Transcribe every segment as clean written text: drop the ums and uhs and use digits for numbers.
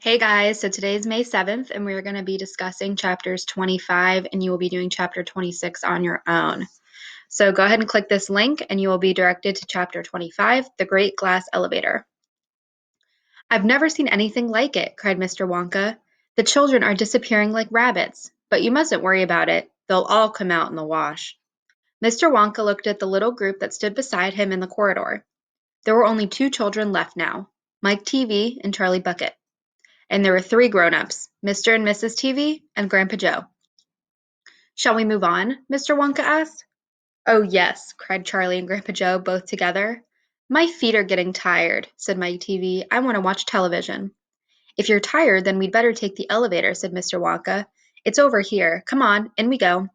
Hey guys, so today's May 7th, and we're going to be discussing chapters 25, and you will be doing chapter 26 on your own. So go ahead and click this link, and you will be directed to chapter 25, The Great Glass Elevator. I've never seen anything like it, cried Mr. Wonka. The children are disappearing like rabbits, but you mustn't worry about it. They'll all come out in the wash. Mr. Wonka looked at the little group that stood beside him in the corridor. There were only two children left now, Mike TV and Charlie Bucket. And there were three grown-ups, Mr. and Mrs. TV and Grandpa Joe. Shall we move on? Mr. Wonka asked. Oh, yes, cried Charlie and Grandpa Joe both together. My feet are getting tired, said Mike TV. I want to watch television. If you're tired, then we'd better take the elevator, said Mr. Wonka. It's over here. Come on, in we go.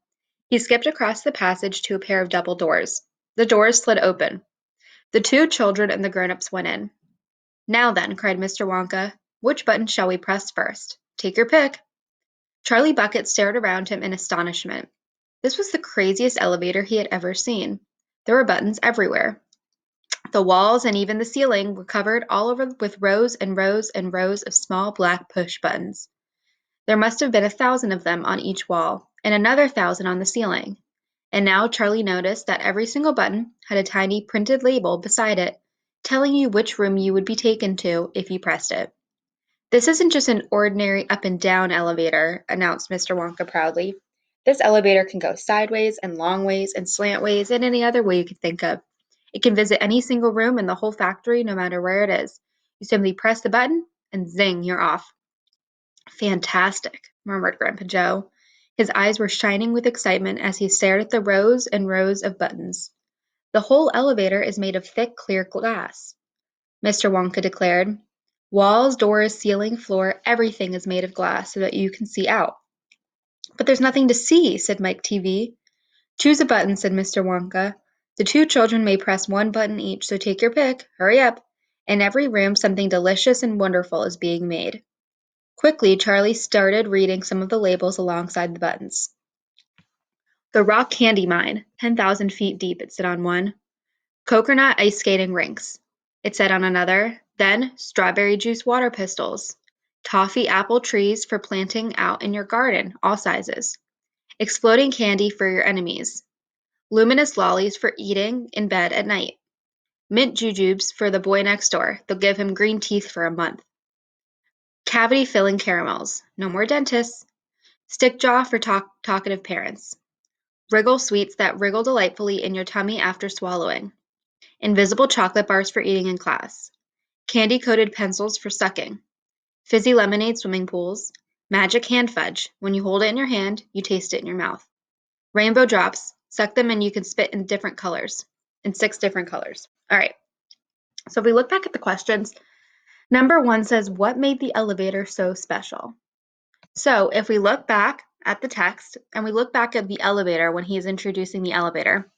He skipped across the passage to a pair of double doors. The doors slid open. The two children and the grown-ups went in. Now then, cried Mr. Wonka, which button shall we press first? Take your pick. Charlie Bucket stared around him in astonishment. This was the craziest elevator he had ever seen. There were buttons everywhere. The walls and even the ceiling were covered all over with rows and rows and rows of small black push buttons. There must have been 1,000 of them on each wall, and another 1,000 on the ceiling. And now Charlie noticed that every single button had a tiny printed label beside it, telling you which room you would be taken to if you pressed it. This isn't just an ordinary up and down elevator, announced Mr. Wonka proudly. This elevator can go sideways and long ways and slant ways and any other way you could think of. It can visit any single room in the whole factory, no matter where it is. You simply press the button and zing, you're off. Fantastic, murmured Grandpa Joe. His eyes were shining with excitement as he stared at the rows and rows of buttons. The whole elevator is made of thick, clear glass, Mr. Wonka declared. Walls, doors, ceiling, floor, everything is made of glass so that you can see out. But there's nothing to see, said Mike TV. Choose a button, said Mr. Wonka. The two children may press one button each, so take your pick. Hurry up. In every room, something delicious and wonderful is being made. Quickly, Charlie started reading some of the labels alongside the buttons. The Rock Candy Mine, 10,000 feet deep, it said on one. Coconut ice skating rinks, it said on another. Then, strawberry juice water pistols. Toffee apple trees for planting out in your garden, all sizes. Exploding candy for your enemies. Luminous lollies for eating in bed at night. Mint jujubes for the boy next door. They'll give him green teeth for a month. Cavity-filling caramels. No more dentists. Stickjaw for talkative parents. Wriggle sweets that wriggle delightfully in your tummy after swallowing. Invisible chocolate bars for eating in class. Candy-coated pencils for sucking. Fizzy lemonade swimming pools. Magic hand fudge. When you hold it in your hand, you taste it in your mouth. Rainbow drops. Suck them and you can spit in different colors. In 6 different colors. All right. So if we look back at the questions, number 1 says, what made the elevator so special? So if we look back at the text and we look back at the elevator when he's introducing the elevator,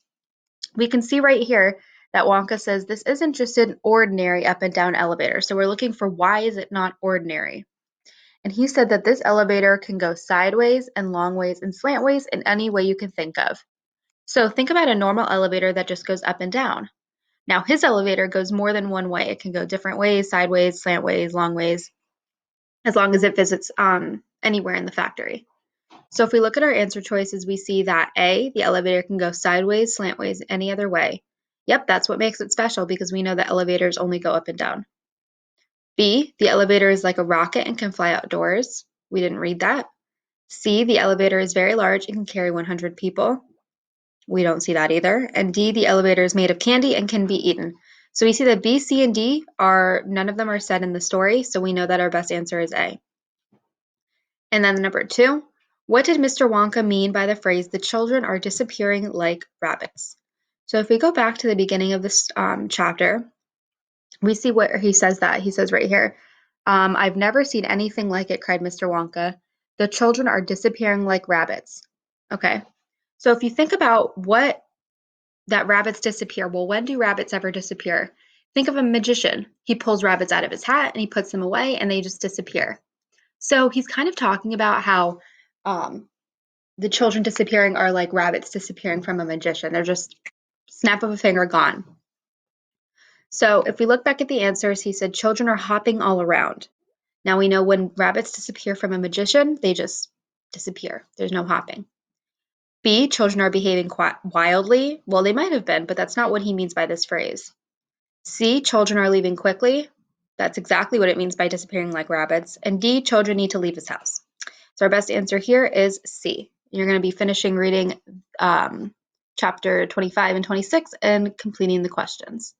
we can see right here that Wonka says this isn't just an ordinary up and down elevator. So we're looking for why is it not ordinary? And he said that this elevator can go sideways and long ways and slant ways in any way you can think of. So think about a normal elevator that just goes up and down. Now his elevator goes more than one way. It can go different ways, sideways, slant ways, long ways, as long as it visits anywhere in the factory. So if we look at our answer choices, we see that A, the elevator can go sideways, slant ways, any other way. Yep, that's what makes it special because we know that elevators only go up and down. B, the elevator is like a rocket and can fly outdoors. We didn't read that. C, the elevator is very large and can carry 100 people. We don't see that either. And D, the elevator is made of candy and can be eaten. So we see that B, C, and D none of them are said in the story, so we know that our best answer is A. And then number 2, what did Mr. Wonka mean by the phrase, the children are disappearing like rabbits? So if we go back to the beginning of this chapter, we see where he says that. He says right here, I've never seen anything like it, cried Mr. Wonka. The children are disappearing like rabbits. Okay, so if you think about that rabbits disappear, well, when do rabbits ever disappear? Think of a magician. He pulls rabbits out of his hat and he puts them away and they just disappear. So he's kind of talking about how the children disappearing are like rabbits disappearing from a magician. They're just snap of a finger gone. So if we look back at the answers, he said children are hopping all around. Now we know when rabbits disappear from a magician, they just disappear. There's no hopping. B, children are behaving wildly. Well, they might have been, but that's not what he means by this phrase. C, children are leaving quickly. That's exactly what it means by disappearing like rabbits. And D, children need to leave his house. So our best answer here is C. You're going to be finishing reading chapter 25 and 26 and completing the questions.